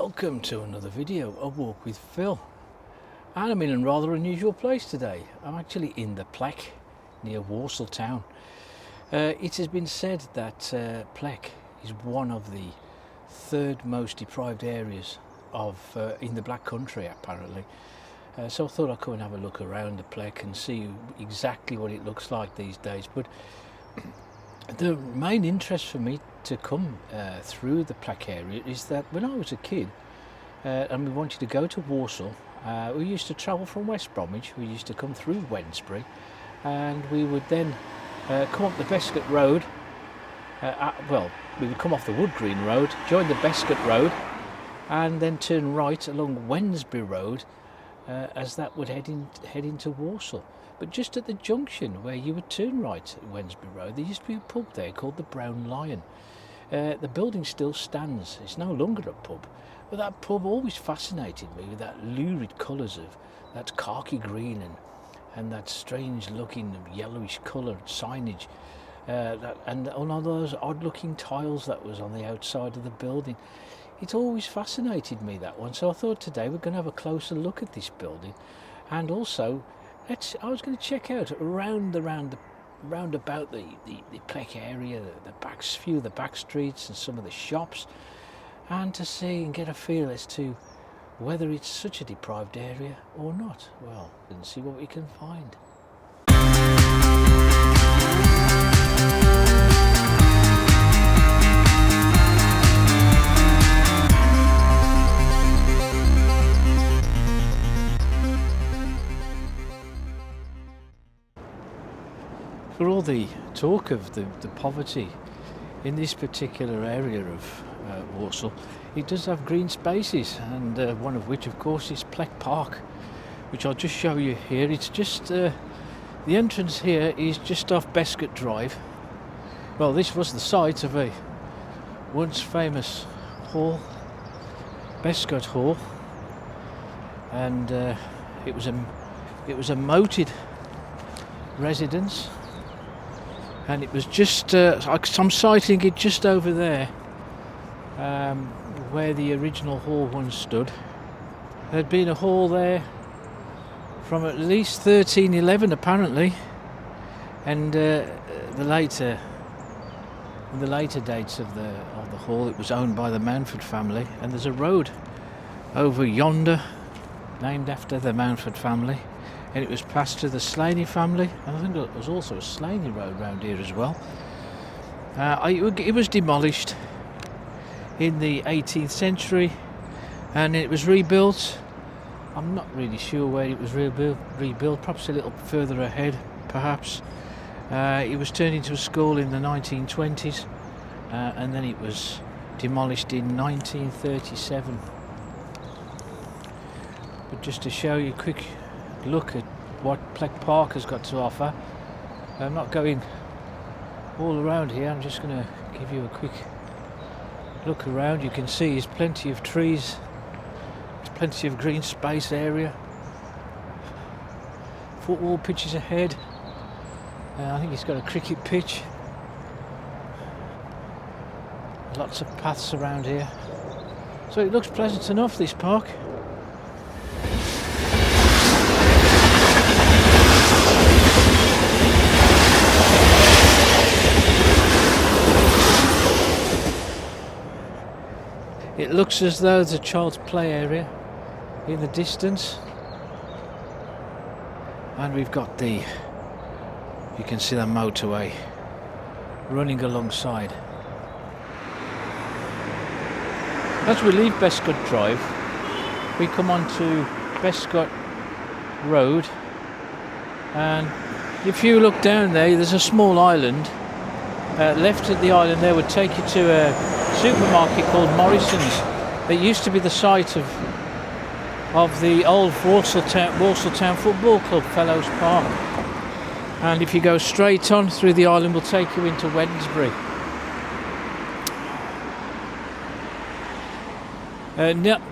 Welcome to another video of Walk with Phil, and I'm in a rather unusual place today. I'm actually in the Pleck near Walsall town. It has been said that Pleck is one of the third most deprived areas in the Black Country apparently. So I thought I'd come and have a look around the Pleck and see exactly what it looks like these days. But the main interest for me to come through the Pleck area is that when I was a kid and we wanted to go to Walsall, we used to travel from West Bromwich. We used to come through Wednesbury and we would then come up the Bescot Road. We would come off the Wood Green Road, join the Bescot Road and then turn right along Wednesbury Road as that would head into Walsall. But just at the junction where you would turn right at Wednesbury Road, there used to be a pub there called the Brown Lion. The building still stands. It's no longer a pub, but that pub always fascinated me with that lurid colours of that khaki green and that strange looking yellowish coloured signage and all those odd looking tiles that was on the outside of the building. It always fascinated me, that one. So I thought today we're going to have a closer look at this building, and also I was going to check out round about the Pleck area, the back streets and some of the shops, and to see and get a feel as to whether it's such a deprived area or not. Well, and see what we can find. For all the talk of the poverty in this particular area of Walsall, it does have green spaces, and one of which of course is Pleck Park, which I'll just show you here. It's just the entrance here is just off Bescot Drive. Well, this was the site of a once famous hall, Bescot Hall, and it was a moated residence. And it was just, I'm sighting it just over there, where the original hall once stood. There'd been a hall there from at least 1311 apparently, and in the later dates of the hall, it was owned by the Mountford family. And there's a road over yonder named after the Mountford family. And it was passed to the Slaney family, and I think there was also a Slaney road round here as well. It was demolished in the 18th century and it was rebuilt. I'm not really sure where it was rebuilt, perhaps a little further ahead perhaps. It was turned into a school in the 1920s and then it was demolished in 1937. But just to show you a quick look at what Pleck Park has got to offer. I'm not going all around here, I'm just going to give you a quick look around. You can see there's plenty of trees, there's plenty of green space area, football pitches ahead, I think it's got a cricket pitch, lots of paths around here, so it looks pleasant enough, this park. It looks as though there's a child's play area in the distance, and we've got you can see the motorway running alongside. As we leave Bescot Drive, we come onto Bescot Road, and if you look down there's a small island. Left at the island there would take you to a supermarket called Morrison's. It used to be the site of the old Walsall Town Football Club, Fellows Park. And if you go straight on through the island, we'll take you into Wednesbury.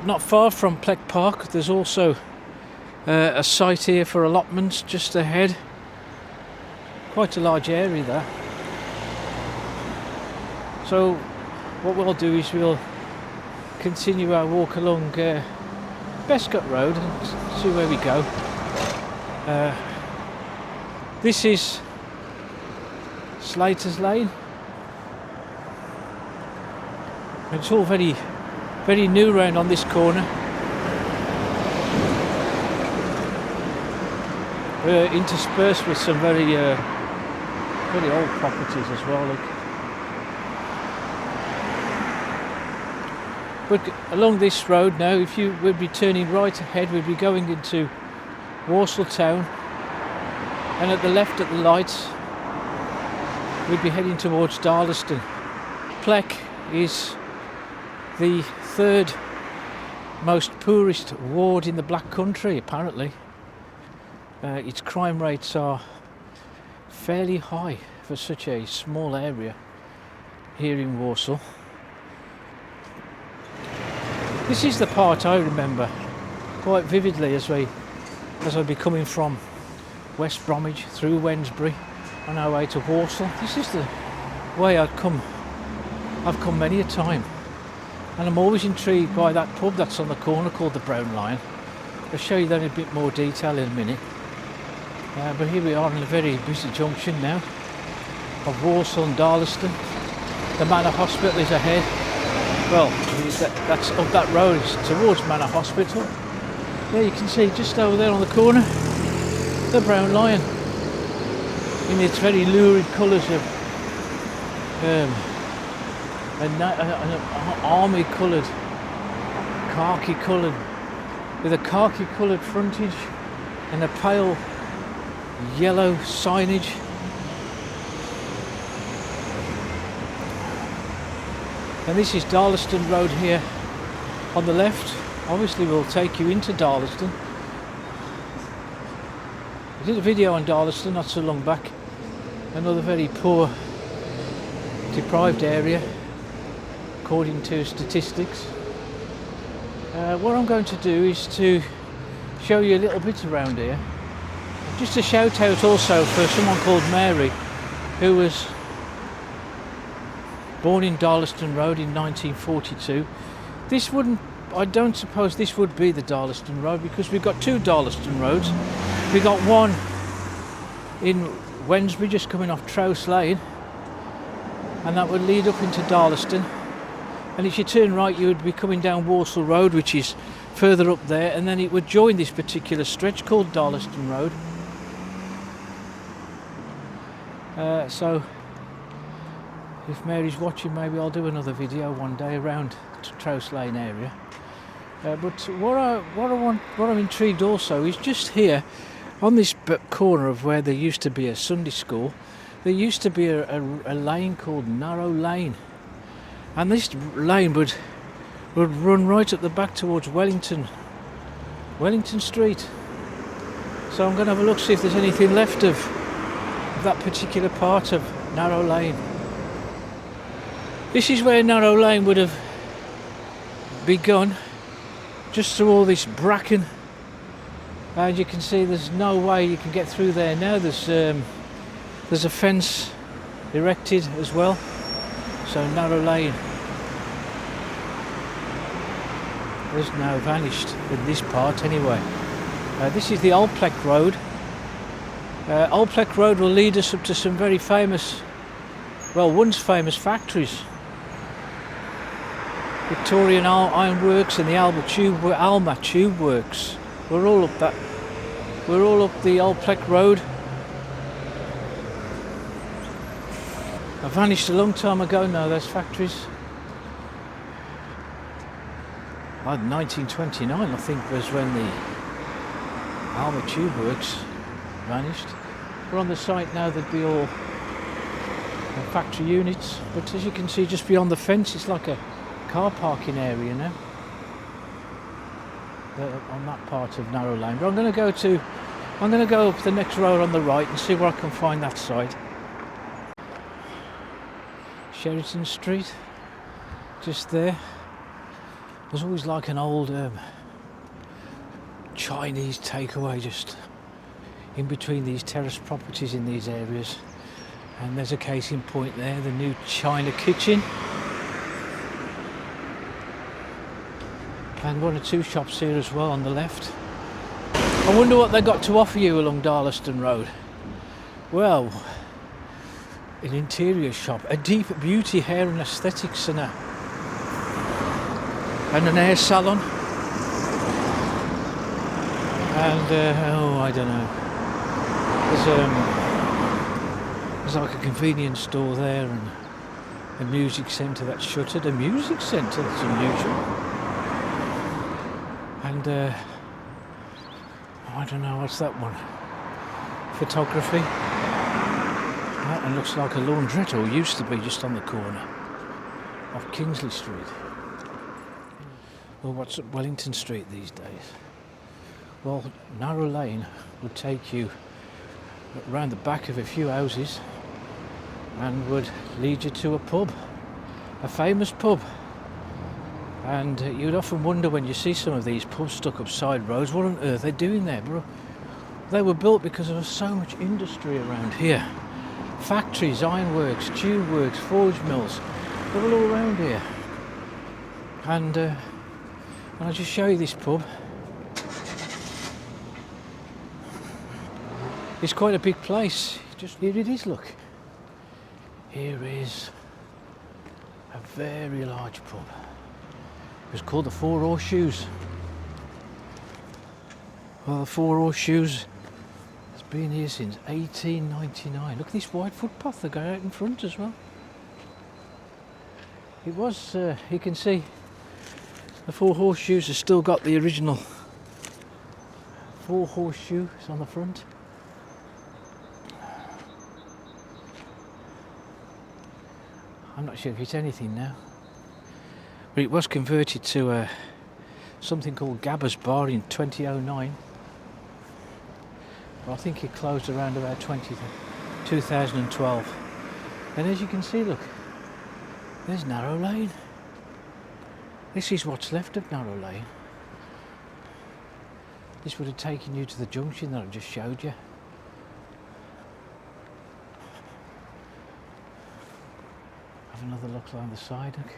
Not far from Pleck Park, there's also a site here for allotments just ahead. Quite a large area there. So what we'll do is we'll continue our walk along Bescott Road and see where we go. This is Slater's Lane. It's all very, very new round on this corner. Interspersed with some very, very old properties as well. Look. But along this road now, if you would be turning right ahead, we'd be going into Walsall town, and at the left at the lights, we'd be heading towards Darlaston. Pleck is the third most poorest ward in the Black Country, apparently. Its crime rates are fairly high for such a small area here in Walsall. This is the part I remember quite vividly as I'd be coming from West Bromwich through Wednesbury on our way to Walsall. This is the way I've come many a time, and I'm always intrigued by that pub that's on the corner called the Brown Lion. I'll show you that in a bit more detail in a minute. But here we are in a very busy junction now of Walsall and Darlaston. The Manor Hospital is ahead. Well, that's up that road, it's towards Manor Hospital. There you can see just over there on the corner, the Brown Lion in its very lurid colours of an army coloured, khaki coloured, with a khaki coloured frontage and a pale yellow signage. And this is Darlaston Road here on the left. Obviously will take you into Darlaston. I did a video on Darlaston not so long back. Another very poor, deprived area according to statistics. What I'm going to do is to show you a little bit around here. Just a shout out also for someone called Mary, who was born in Darlaston Road in 1942. I don't suppose this would be the Darlaston Road, because we've got two Darlaston roads. We've got one in Wednesbury just coming off Trowse Lane, and that would lead up into Darlaston. And if you turn right, you would be coming down Walsall Road, which is further up there, and then it would join this particular stretch called Darlaston Road. So if Mary's watching, maybe I'll do another video one day around Trowse Lane area. But what I'm intrigued also is just here on this corner of where there used to be a Sunday school. There used to be a lane called Narrow Lane, and this lane would run right at the back towards Wellington Street. So I'm going to have a look, see if there's anything left of that particular part of Narrow Lane. This is where Narrow Lane would have begun, just through all this bracken, and you can see there's no way you can get through there now. There's a fence erected as well, so Narrow Lane has now vanished in this part anyway. This is the Old Pleck Road. Old Pleck Road will lead us up to some very famous, well, once famous factories. Victorian Iron Works and the Alma Tube Works. We're all up the Old Pleck Road. I vanished a long time ago now, those factories. 1929 I think was when the Alma Tube Works vanished. We're on the site now, there'd be all factory units, but as you can see just beyond the fence it's like a car parking area now on that part of Narrow Lane. But I'm going to go up the next road on the right and see where I can find that site. Sheraton Street, just there. There's always like an old Chinese takeaway just in between these terrace properties in these areas, and there's a case in point there, the new China kitchen. and one or two shops here as well on the left. I wonder what they got to offer you along Darlaston Road. Well, an interior shop, a deep beauty hair and aesthetics centre, and an hair salon, and oh, I don't know. There's like a convenience store there, and a music centre that's shuttered. A music centre, that's unusual. And I don't know, what's that one? Photography. That one looks like a laundrette, or used to be, just on the corner of Kingsley Street. Well, what's at Wellington Street these days? Well, narrow lane would take you around the back of a few houses and would lead you to a pub, a famous pub. And you'd often wonder when you see some of these pubs stuck up side roads, what on earth they're doing there, bro? They were built because there was so much industry around here. Factories, ironworks, tube works, forge mills, they're all around here. And I'll just show you this pub. It's quite a big place. Just here it is, look. Here is a very large pub. It was called the Four Horseshoes. Well, the Four Horseshoes has been here since 1899. Look at this wide footpath that goes out in front as well. It was, you can see, the Four Horseshoes has still got the original four horseshoes on the front. I'm not sure if it's anything now, but it was converted to something called Gabba's Bar in 2009. But I think it closed around about 2012. And as you can see, look, there's Narrow Lane. This is what's left of Narrow Lane. This would have taken you to the junction that I just showed you. Have another look along the side, look.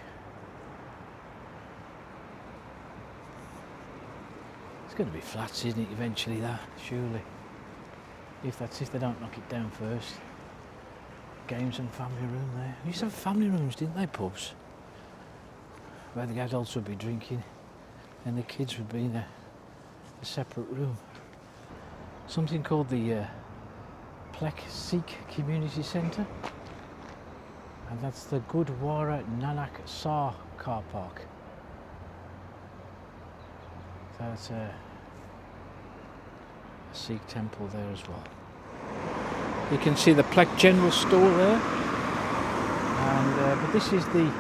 It's going to be flats, isn't it, eventually, that, surely. If they don't knock it down first. Games and family room there. We used to have family rooms, didn't they, pubs? Where the adults would be drinking and the kids would be in a separate room. Something called the Pleck Sikh Community Centre. And that's the Gurdwara Nanak Sar car park. That's a Sikh temple there as well. You can see the Pleck General Store there. And but this is the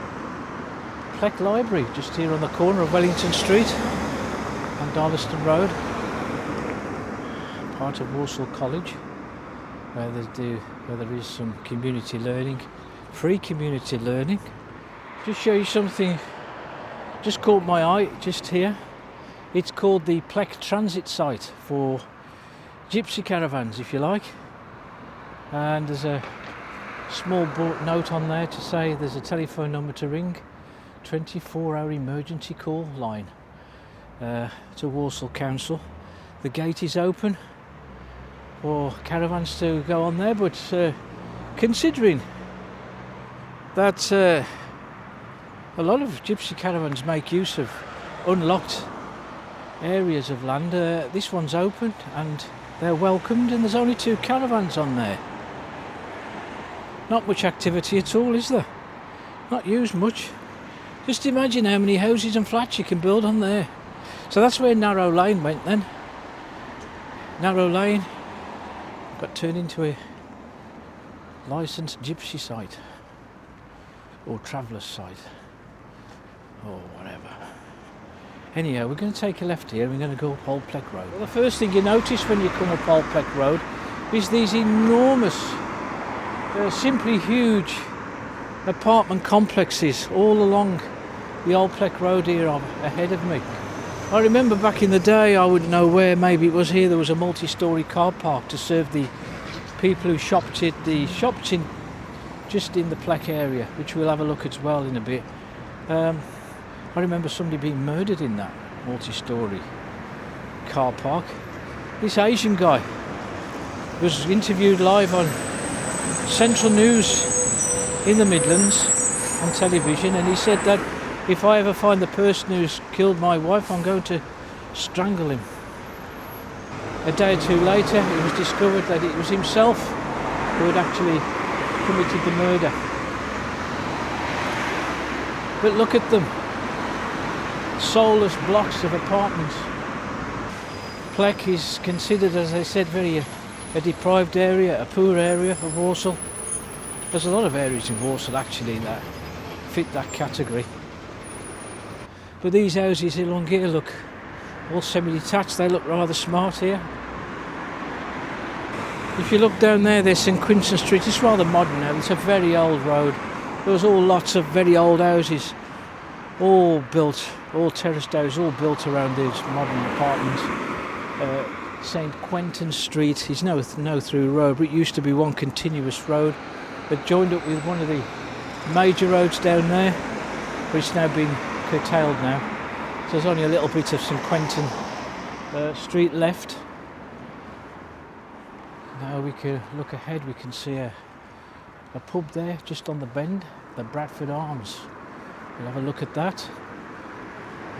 Pleck Library, just here on the corner of Wellington Street and Darlaston Road. Part of Walsall College, where there is some community learning. Free community learning. Just show you something just caught my eye just here. It's called the Pleck Transit Site for gypsy caravans, if you like. And there's a small note on there to say there's a telephone number to ring, 24-hour emergency call line to Walsall Council. The gate is open for caravans to go on there, but considering that a lot of gypsy caravans make use of unlocked areas of land, this one's open and they're welcomed, and there's only 2 caravans on there. Not much activity at all, is there? Not used much. Just imagine how many houses and flats you can build on there. So that's where Narrow Lane went then. Narrow Lane got turned into a licensed gypsy site. Or traveller's site, or whatever. Anyhow, we're going to take a left here and we're going to go up Old Pleck Road. Well, the first thing you notice when you come up Old Pleck Road is these enormous, simply huge apartment complexes all along the Old Pleck Road here ahead of me. I remember back in the day, I wouldn't know where, maybe it was here, there was a multi-storey car park to serve the people who shopped in just in the Pleck area, which we'll have a look at as well in a bit. I remember somebody being murdered in that multi-storey car park. This Asian guy was interviewed live on Central News in the Midlands on television, and he said that if I ever find the person who's killed my wife, I'm going to strangle him. A day or two later, it was discovered that it was himself who had actually committed the murder. But look at them, soulless blocks of apartments. Pleck is considered, as I said, a deprived area, a poor area of Walsall. There's a lot of areas in Walsall actually that fit that category. But these houses along here look all semi-detached, they look rather smart here. If you look down there, there's St Quintin Street. It's rather modern now, it's a very old road. There was all lots of very old houses, all terraced houses, all built around these modern apartments. St Quentin Street is no through road, but it used to be one continuous road that joined up with one of the major roads down there, but it's now been curtailed now. So there's only a little bit of St Quentin Street left. Now we can look ahead, we can see a pub there just on the bend, the Bradford Arms. We'll have a look at that.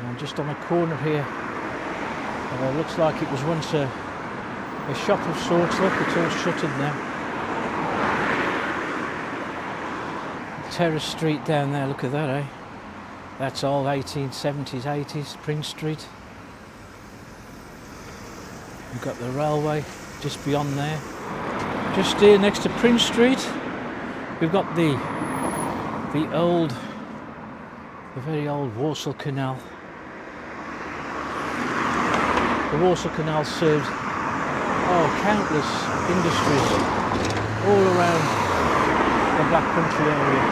And just on the corner here, looks like it was once a shop of sorts. Look, it's all shuttered now. Terrace Street down there, look at that, eh? That's all 1870s, 80s, Prince Street. We've got the railway just beyond there. Just here next to Prince Street, we've got the very old Walsall Canal. The Walsall Canal served countless industries all around the Black Country area.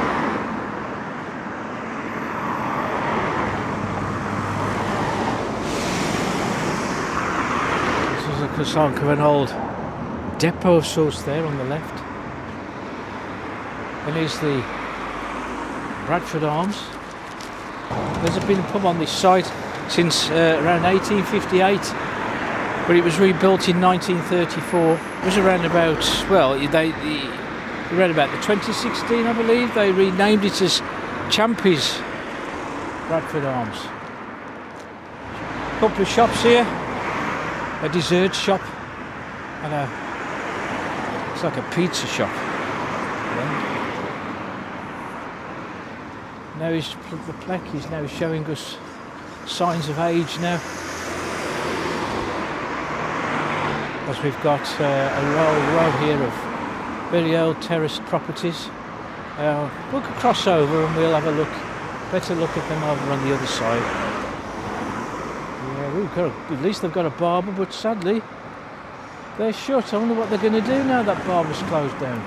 This is a cassonk of an old depot of sorts there on the left. And here's the Bradford Arms. There's been a pub on this site since around 1858, but it was rebuilt in 1934. It was around about, around about the 2016, I believe. They renamed it as Champy's Bradford Arms. Couple of shops here, a dessert shop, and it's like a pizza shop. Now the Pleck is now showing us signs of age now, as we've got a row here of very old terraced properties. We'll cross over and we'll have a better look at them over on the other side. Yeah, at least they've got a barber, but sadly they're shut. I wonder what they're going to do now that barber's closed down.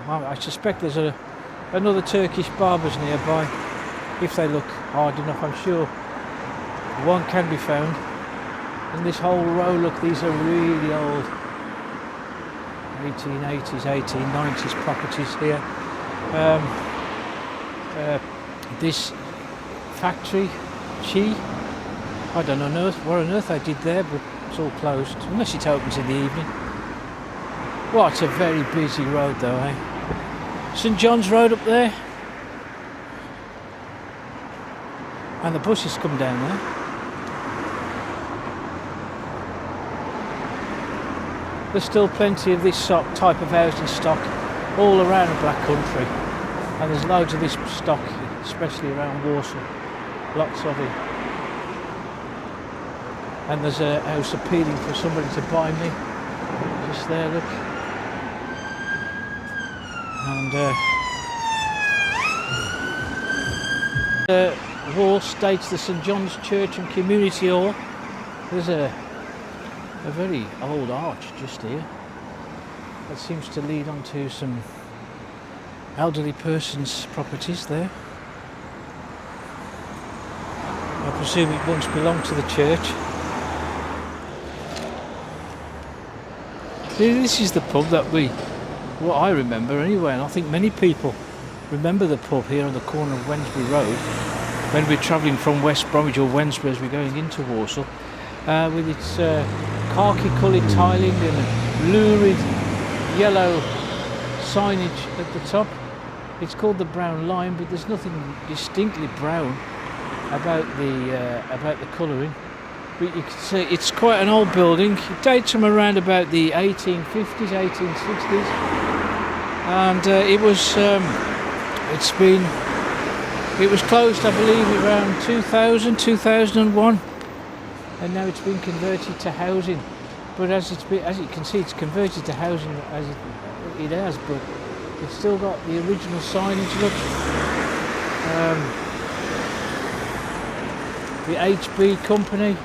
I suspect there's another Turkish barber's nearby. If they look hard enough, I'm sure one can be found. In this whole row, look, these are really old 1880s, 1890s properties here. This factory, I don't know what on earth they did there, but it's all closed, unless it opens in the evening. What a very busy road though, eh? St John's Road up there. And the buses come down there. There's still plenty of this type of housing stock all around the Black Country, and there's loads of this stock, especially around Walsall, lots of it. And there's a house appealing for somebody to buy me, just there, look. And wall states the St John's Church and Community Hall. There's a very old arch just here that seems to lead onto some elderly persons' properties there. I presume it once belonged to the church. This is the pub that what I remember anyway, and I think many people remember the pub here on the corner of Wednesbury Road. when we're travelling from West Bromwich or Wednesbury as we're going into Walsall, with its khaki coloured tiling and a lurid yellow signage at the top. It's called the Brown Lion, but there's nothing distinctly brown about the colouring. But you can see it's quite an old building. It dates from around about the 1850s, 1860s, and it was closed, I believe, around 2000, 2001, and now it's been converted to housing. But as you can see, it's converted to housing as it has, but it's still got the original signage. Look, the HB company,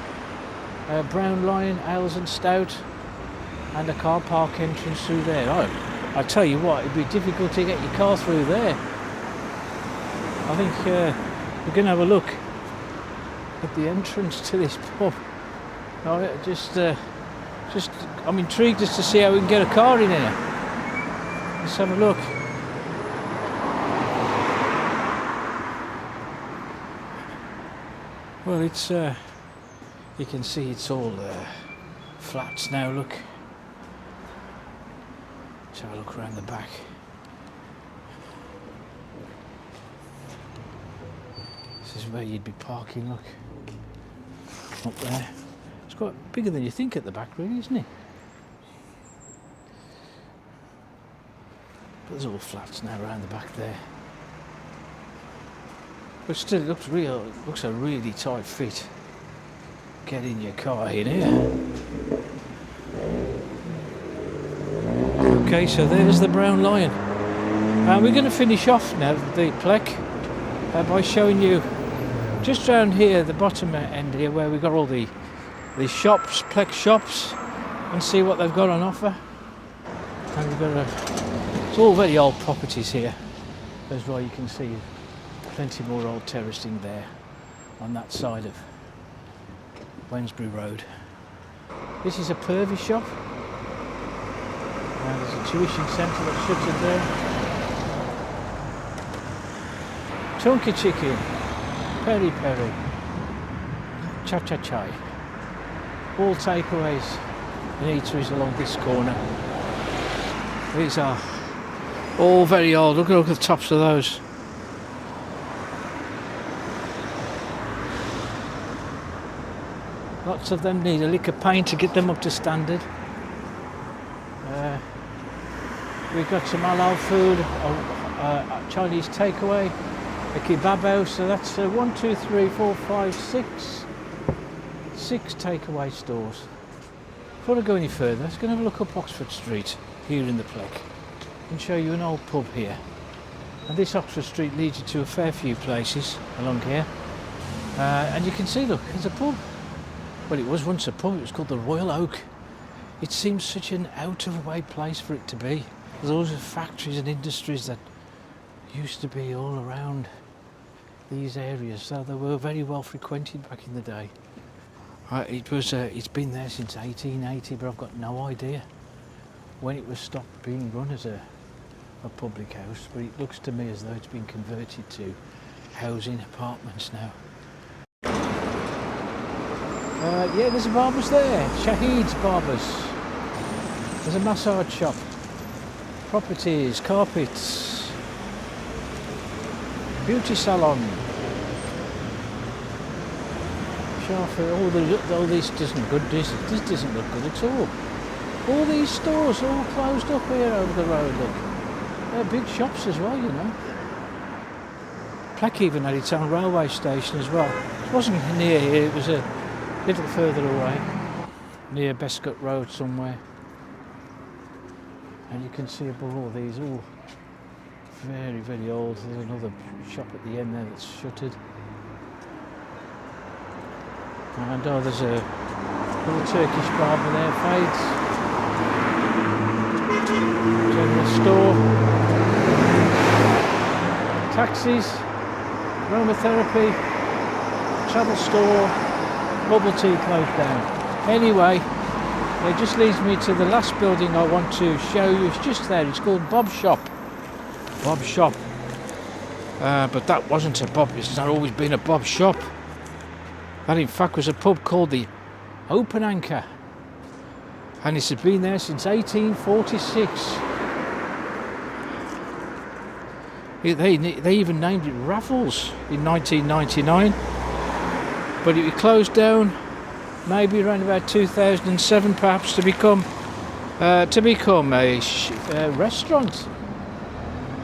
Brown Lion Ales and Stout, and a car park entrance through there. I tell you what, it'd be difficult to get your car through there. I think we're going to have a look at the entrance to this pub. I'm intrigued as to see how we can get a car in here. Let's have a look. Well, it's you can see it's all flats now. Look. Let's have a look around the back. This is where you'd be parking. Look, up there. It's quite bigger than you think at the back, really, isn't it? But there's all flats now around the back there. But still, it looks real. It looks a really tight fit. Get in your car in here. Okay, so there's the Brown Lion. And we're going to finish off now the Pleck by showing you just round here, the bottom end here, where we've got all the shops, Pleck shops, and see what they've got on offer. And we've got it's all very old properties here. As well, you can see plenty more old terracing there on that side of Wednesbury Road. This is a Purvey shop. And there's a tuition centre that's shuttered there. Chunky chicken, peri peri, cha cha chai. All takeaways and eateries along this corner. These are all very old. Look at the tops of those. Lots of them need a lick of paint to get them up to standard. We've got some halal food, Chinese takeaway, a kebab house. So that's 1, 2, 3, 4, 5, 6 takeaway stores. Before I go any further, let's go and have a look up Oxford Street here in the Pleck and show you an old pub here. And this Oxford Street leads you to a fair few places along here. And you can see, look, there's a pub. Well, it was once a pub. It was called the Royal Oak. It seems such an out-of-the-way place for it to be. There's all the factories and industries that used to be all around these areas, so they were very well frequented back in the day. It's been there since 1880, but I've got no idea when it was stopped being run as a public house. But it looks to me as though it's been converted to housing apartments now. Yeah, there's a barber's there, Shahid's Barbers. There's a massage shop, properties, carpets, beauty salon. All this doesn't good. This doesn't look good at all. All these stores all closed up here over the road. Look, they're big shops as well, you know. Pleck even had its own railway station as well. It wasn't near here. It was a little further away, near Bescott Road somewhere. And you can see above all these, all very, very old. There's another shop at the end there that's shuttered. And there's a little Turkish barber there, Fades. General store. Taxis, aromatherapy, travel store, bubble tea closed down. Anyway, it just leads me to the last building I want to show you. It's just there. It's called Bob's Shop. Bob's Shop. but that wasn't a pub. It's not always been a pub shop. That in fact was a pub called the Open Anchor, and it's been there since 1846. They even named it Raffles in 1999, but it closed down maybe around about 2007 perhaps to become a restaurant,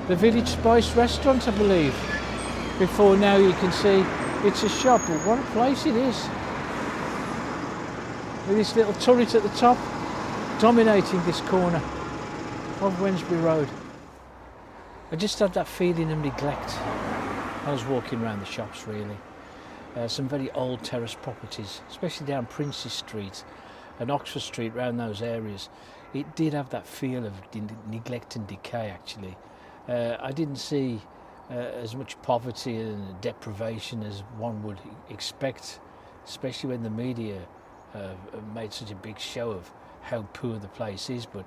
the Village Spice restaurant, I believe. Before now you can see it's a shop, but what a place it is, with this little turret at the top dominating this corner of Wednesbury Road. I just had that feeling of neglect. I was walking around the shops really. Some very old terrace properties, especially down Princes Street and Oxford Street, around those areas. It did have that feel of neglect and decay actually. I didn't see as much poverty and deprivation as one would expect, especially when the media made such a big show of how poor the place is. But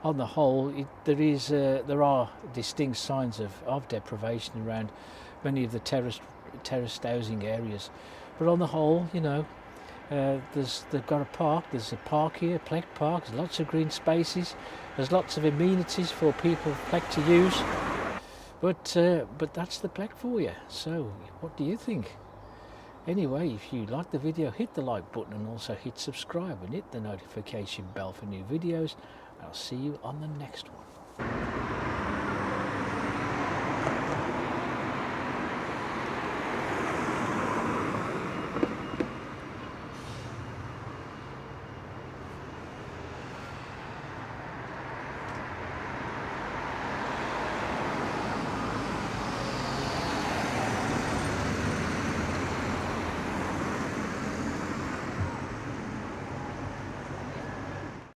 on the whole, there are distinct signs of deprivation around many of the terraced housing areas. But on the whole, you know, they've got a park. There's a park here, Pleck Park. There's lots of green spaces. There's lots of amenities for people of Pleck to use. But that's the Pleck for you. So what do you think? Anyway, if you like the video, hit the like button and also hit subscribe and hit the notification bell for new videos. I'll see you on the next one.